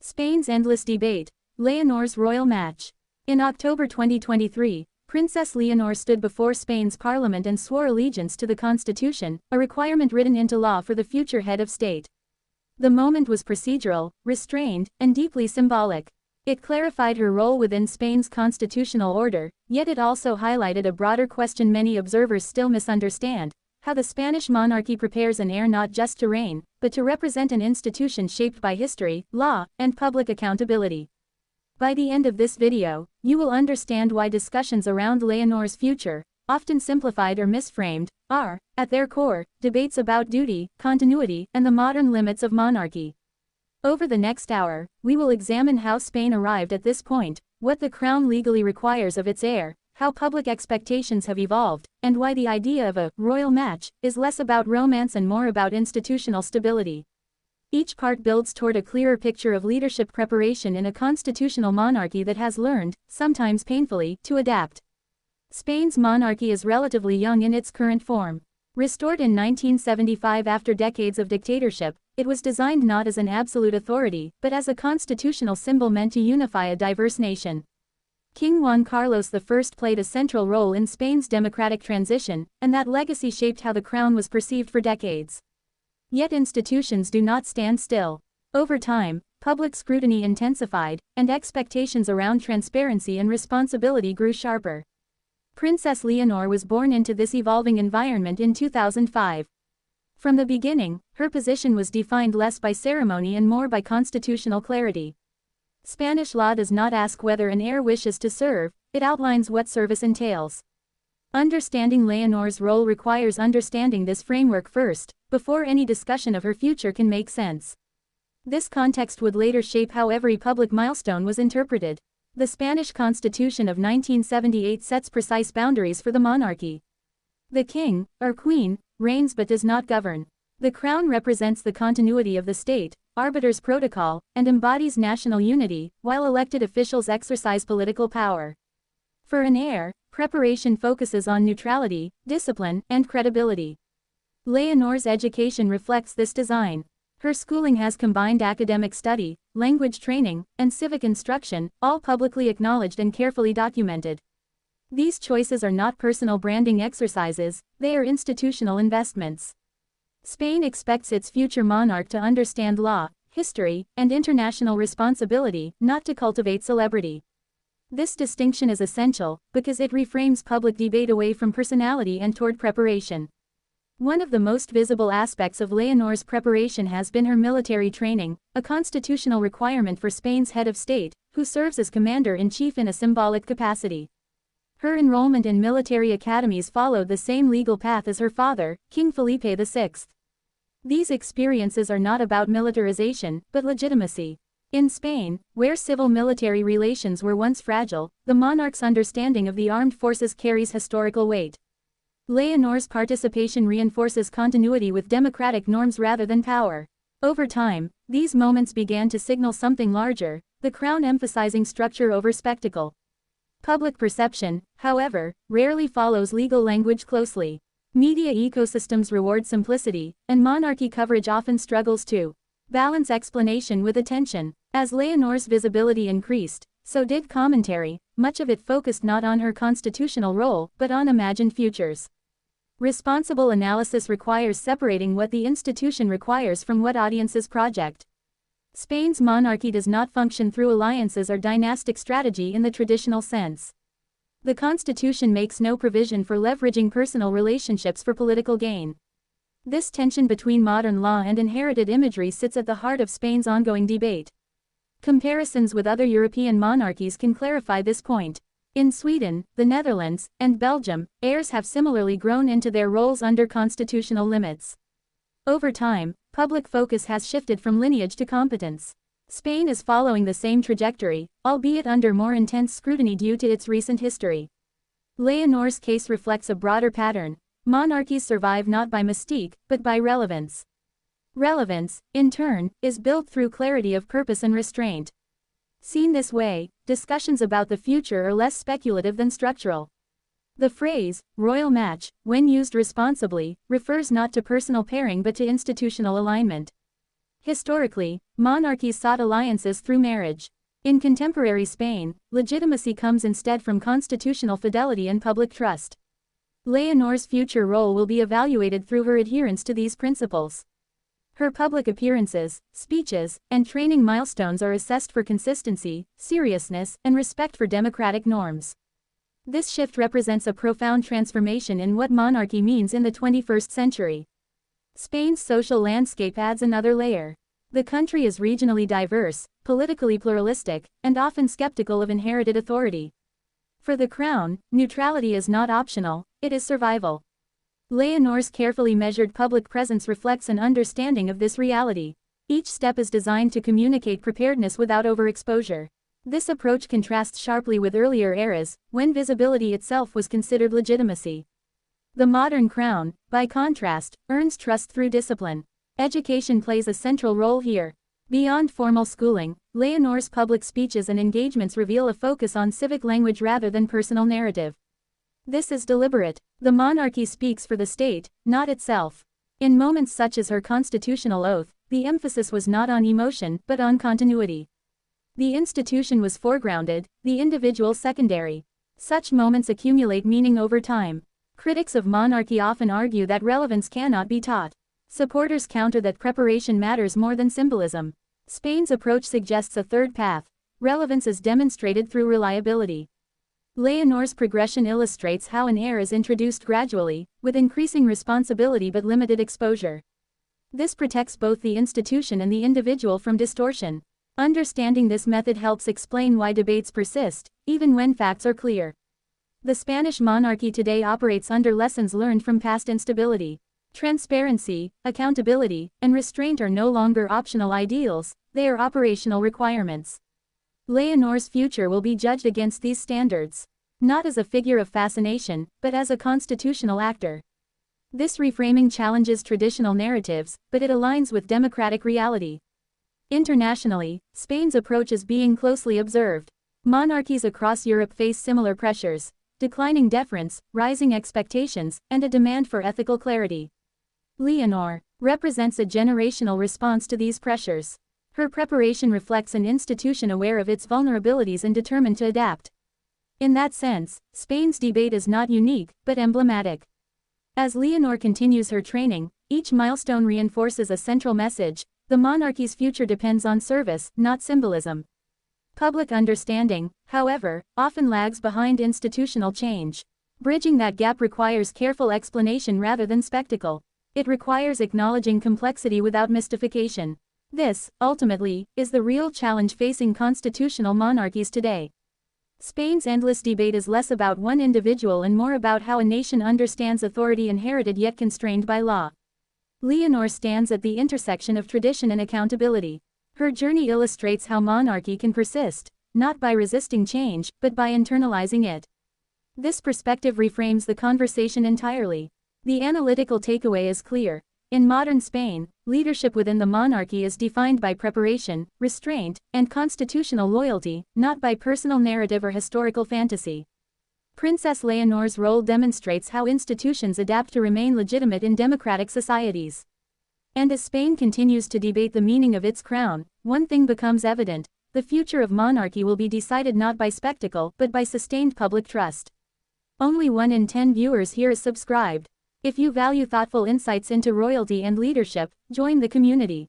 Spain's endless debate. Leonor's royal match. In October 2023, Princess Leonor stood before Spain's parliament and swore allegiance to the constitution, a requirement written into law for the future head of state. The moment was procedural, restrained, and deeply symbolic. It clarified her role within Spain's constitutional order, yet it also highlighted a broader question many observers still misunderstand: how the Spanish monarchy prepares an heir not just to reign, but to represent an institution shaped by history, law, and public accountability. By the end of this video, you will understand why discussions around Leonor's future, often simplified or misframed, are, at their core, debates about duty, continuity, and the modern limits of monarchy. Over the next hour, we will examine how Spain arrived at this point, what the crown legally requires of its heir, how public expectations have evolved, and why the idea of a royal match is less about romance and more about institutional stability. Each part builds toward a clearer picture of leadership preparation in a constitutional monarchy that has learned, sometimes painfully, to adapt. Spain's monarchy is relatively young in its current form. Restored in 1975 after decades of dictatorship, it was designed not as an absolute authority, but as a constitutional symbol meant to unify a diverse nation. King Juan Carlos I played a central role in Spain's democratic transition, and that legacy shaped how the crown was perceived for decades. Yet institutions do not stand still. Over time, public scrutiny intensified, and expectations around transparency and responsibility grew sharper. Princess Leonor was born into this evolving environment in 2005. From the beginning, her position was defined less by ceremony and more by constitutional clarity. Spanish law does not ask whether an heir wishes to serve, it outlines what service entails. Understanding Leonor's role requires understanding this framework first, before any discussion of her future can make sense. This context would later shape how every public milestone was interpreted. The Spanish Constitution of 1978 sets precise boundaries for the monarchy. The king, or queen, reigns but does not govern. The crown represents the continuity of the state, arbiters protocol, and embodies national unity, while elected officials exercise political power. For an heir, preparation focuses on neutrality, discipline, and credibility. Leonor's education reflects this design. Her schooling has combined academic study, language training, and civic instruction, all publicly acknowledged and carefully documented. These choices are not personal branding exercises, they are institutional investments. Spain expects its future monarch to understand law, history, and international responsibility, not to cultivate celebrity. This distinction is essential, because it reframes public debate away from personality and toward preparation. One of the most visible aspects of Leonor's preparation has been her military training, a constitutional requirement for Spain's head of state, who serves as commander-in-chief in a symbolic capacity. Her enrollment in military academies followed the same legal path as her father, King Felipe VI. These experiences are not about militarization, but legitimacy. In Spain, where civil-military relations were once fragile, the monarch's understanding of the armed forces carries historical weight. Leonor's participation reinforces continuity with democratic norms rather than power. Over time, these moments began to signal something larger, the crown emphasizing structure over spectacle. Public perception, however, rarely follows legal language closely. Media ecosystems reward simplicity, and monarchy coverage often struggles to balance explanation with attention. As Leonor's visibility increased, so did commentary, much of it focused not on her constitutional role, but on imagined futures. Responsible analysis requires separating what the institution requires from what audiences project. Spain's monarchy does not function through alliances or dynastic strategy in the traditional sense. The constitution makes no provision for leveraging personal relationships for political gain. This tension between modern law and inherited imagery sits at the heart of Spain's ongoing debate. Comparisons with other European monarchies can clarify this point. In Sweden, the Netherlands, and Belgium, heirs have similarly grown into their roles under constitutional limits. Over time, public focus has shifted from lineage to competence. Spain is following the same trajectory, albeit under more intense scrutiny due to its recent history. Leonor's case reflects a broader pattern. Monarchies survive not by mystique, but by relevance. Relevance, in turn, is built through clarity of purpose and restraint. Seen this way, discussions about the future are less speculative than structural. The phrase, royal match, when used responsibly, refers not to personal pairing but to institutional alignment. Historically, monarchies sought alliances through marriage. In contemporary Spain, legitimacy comes instead from constitutional fidelity and public trust. Leonor's future role will be evaluated through her adherence to these principles. Her public appearances, speeches, and training milestones are assessed for consistency, seriousness, and respect for democratic norms. This shift represents a profound transformation in what monarchy means in the 21st century. Spain's social landscape adds another layer. The country is regionally diverse, politically pluralistic, and often skeptical of inherited authority. For the crown, neutrality is not optional, it is survival. Leonor's carefully measured public presence reflects an understanding of this reality. Each step is designed to communicate preparedness without overexposure. This approach contrasts sharply with earlier eras, when visibility itself was considered legitimacy. The modern crown, by contrast, earns trust through discipline. Education plays a central role here. Beyond formal schooling, Leonor's public speeches and engagements reveal a focus on civic language rather than personal narrative. This is deliberate. The monarchy speaks for the state, not itself. In moments such as her constitutional oath, the emphasis was not on emotion, but on continuity. The institution was foregrounded, the individual secondary. Such moments accumulate meaning over time. Critics of monarchy often argue that relevance cannot be taught. Supporters counter that preparation matters more than symbolism. Spain's approach suggests a third path. Relevance is demonstrated through reliability. Leonor's progression illustrates how an heir is introduced gradually, with increasing responsibility but limited exposure. This protects both the institution and the individual from distortion. Understanding this method helps explain why debates persist, even when facts are clear. The Spanish monarchy today operates under lessons learned from past instability. Transparency, accountability, and restraint are no longer optional ideals, they are operational requirements. Leonor's future will be judged against these standards. Not as a figure of fascination, but as a constitutional actor. This reframing challenges traditional narratives, but it aligns with democratic reality. Internationally, Spain's approach is being closely observed. Monarchies across Europe face similar pressures: declining deference, rising expectations, and a demand for ethical clarity. Leonor represents a generational response to these pressures. Her preparation reflects an institution aware of its vulnerabilities and determined to adapt. In that sense, Spain's debate is not unique, but emblematic. As Leonor continues her training, each milestone reinforces a central message: the monarchy's future depends on service, not symbolism. Public understanding, however, often lags behind institutional change. Bridging that gap requires careful explanation rather than spectacle. It requires acknowledging complexity without mystification. This, ultimately, is the real challenge facing constitutional monarchies today. Spain's endless debate is less about one individual and more about how a nation understands authority inherited yet constrained by law. Leonor stands at the intersection of tradition and accountability. Her journey illustrates how monarchy can persist, not by resisting change, but by internalizing it. This perspective reframes the conversation entirely. The analytical takeaway is clear. In modern Spain, leadership within the monarchy is defined by preparation, restraint, and constitutional loyalty, not by personal narrative or historical fantasy. Princess Leonor's role demonstrates how institutions adapt to remain legitimate in democratic societies. And as Spain continues to debate the meaning of its crown, one thing becomes evident: the future of monarchy will be decided not by spectacle but by sustained public trust. Only 1 in 10 viewers here is subscribed. If you value thoughtful insights into royalty and leadership, join the community.